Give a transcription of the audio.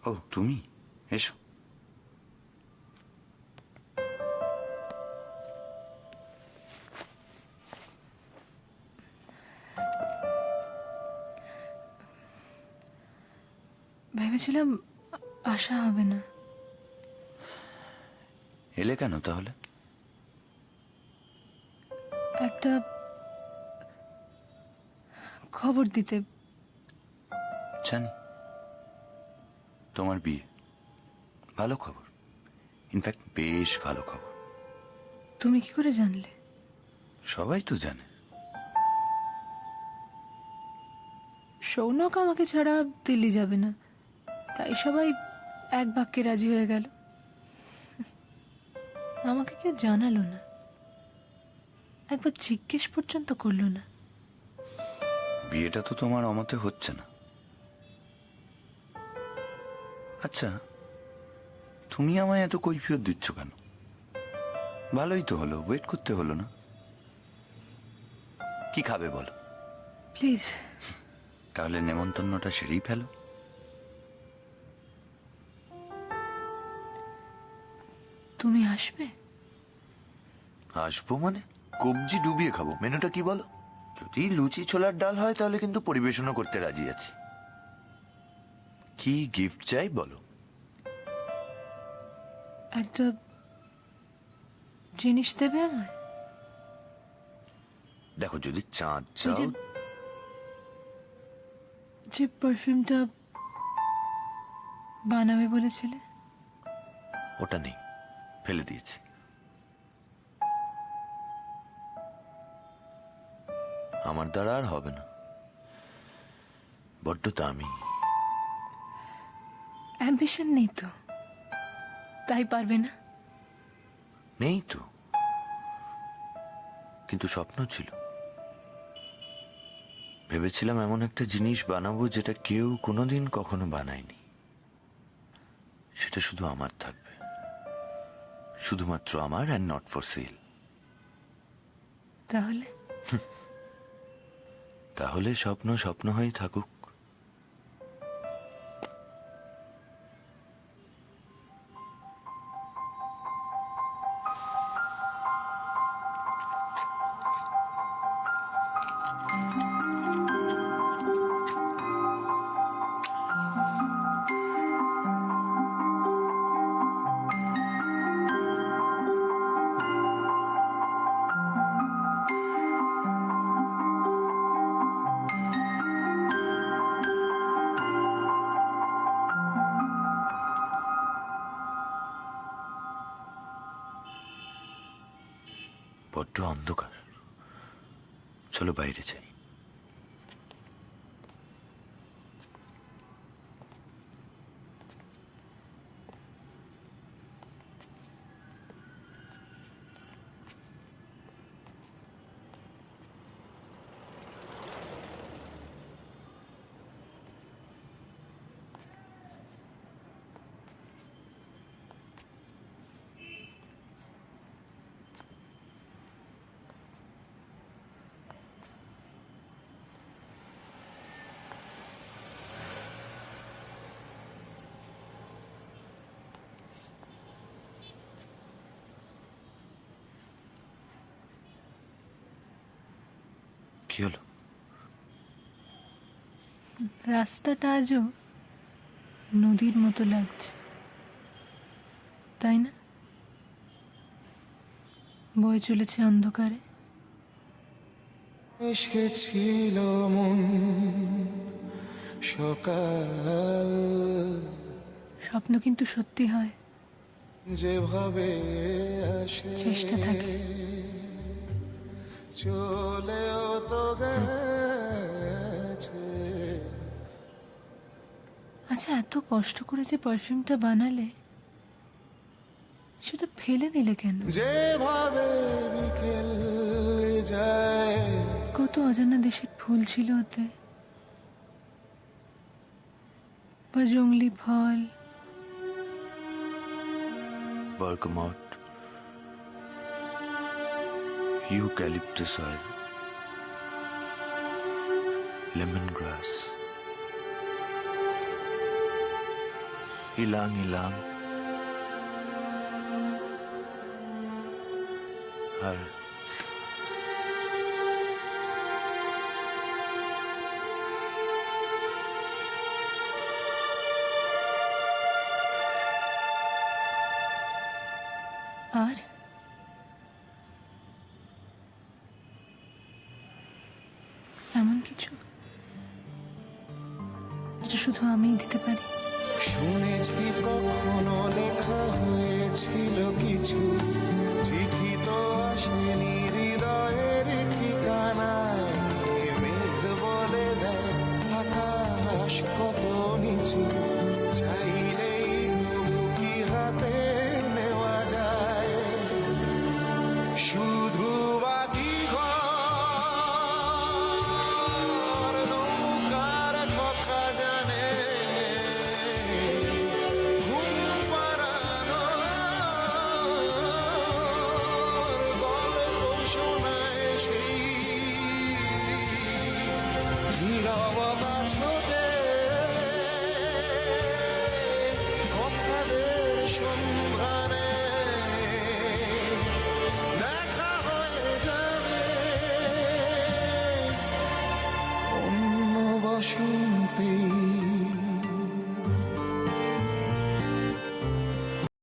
ও তুমি এসো। ভেবেছিলাম আশা হবে না। এলে কেন তাহলে? একটা খবর দিতে। জানি তোমার বিয়ে, ভালো খবর, ইনফ্যাক্ট বেশ ভালো খবর। তুমি কি করে জানলে? সবাই তো জানে। সৌনক আমাকে ছাড়া দিল্লি যাবে না, তাই সবাই এক বাক্যে রাজি হয়ে গেল। আমাকে কেউ জানালো না, একবার জিজ্ঞেস পর্যন্ত করলো না। বিয়েটা তো তোমার অমতে হচ্ছে না। আচ্ছা, তুমি আমায় এত কৈফিয়ত দিচ্ছ কেন? ভালোই তো হলো, ওয়েট করতে হলো না। কি খাবে বলো? প্লিজ। তাহলে নেমন্তন্নটা সেরেই ফেলো। তুমি আসবে? আসবো মানে? কবজি ডুবিয়ে খাবো। মেনুটা কি বলো? যদি লুচি ছোলার ডাল হয় তাহলে কিন্তু পরিবেশনও করতে রাজি আছি। কি গিফট চাই বলো? একটা জিনিস দেবে আমায়? দেখো, যদি চাঁদ ওই চাও। যে পারফিউমটা বানাবে বলেছিলে। ওটা নেই, ফেলে দিয়েছি। আমার দ্বারা আর হবে না, বড্ড দামি। অ্যাম্বিশন নেই তো, তাই পারবে না। নেই তো, কিন্তু স্বপ্ন ছিল। ভেবেছিলাম এমন একটা জিনিস বানাবো যেটা কেউ কোনোদিন কখনো বানায়নি। সেটা শুধু আমার থাকবে, শুধুমাত্র আমার, অ্যান্ড নট ফর সেল। তাহলে তাহলে স্বপ্ন স্বপ্ন হয়ে থাকুক। বড্ড অন্ধকার, চলো বাইরে যাই। কি হলো? রাস্তাটা আজও নদীর মতো লাগছে, তাই না? বয়ে চলেছে অন্ধকারে। ইশকে ছিল মন সকাল, স্বপ্ন কিন্তু সত্যি হয় যেভাবে আসে চেষ্টা থাকে। চলেও তো গেছে। আচ্ছা, এত কষ্ট করে যে পারফিউমটা বানালে, সেটা ফেলে দিলে কেন? যেভাবে বিকেল যায়, কত অজানা দেশের ফুল ছিল ওতে, বা জংলি ফল। বার্গমট, ইউক্যালিপটাস অয়েল, লেমন গ্রাস, ইলাং ইলাং। আর আর এমন কিছু যেটা শুধু আমিই দিতে পারি? শুনেছি কখনো লেখা হয়েছিল কিছু, চিঠি তো আসেনি হৃদয়ের ঠিকানায়। মেঘ বলে দেয় আকাশ কত নিচু, চাইলেই তবু কি হাতে নেওয়া যায়। শুধু বাকি ঘর নৌকার কথা জানে, ঘুম পাড়ানোর গল্প শোনায় সেই নীরবতা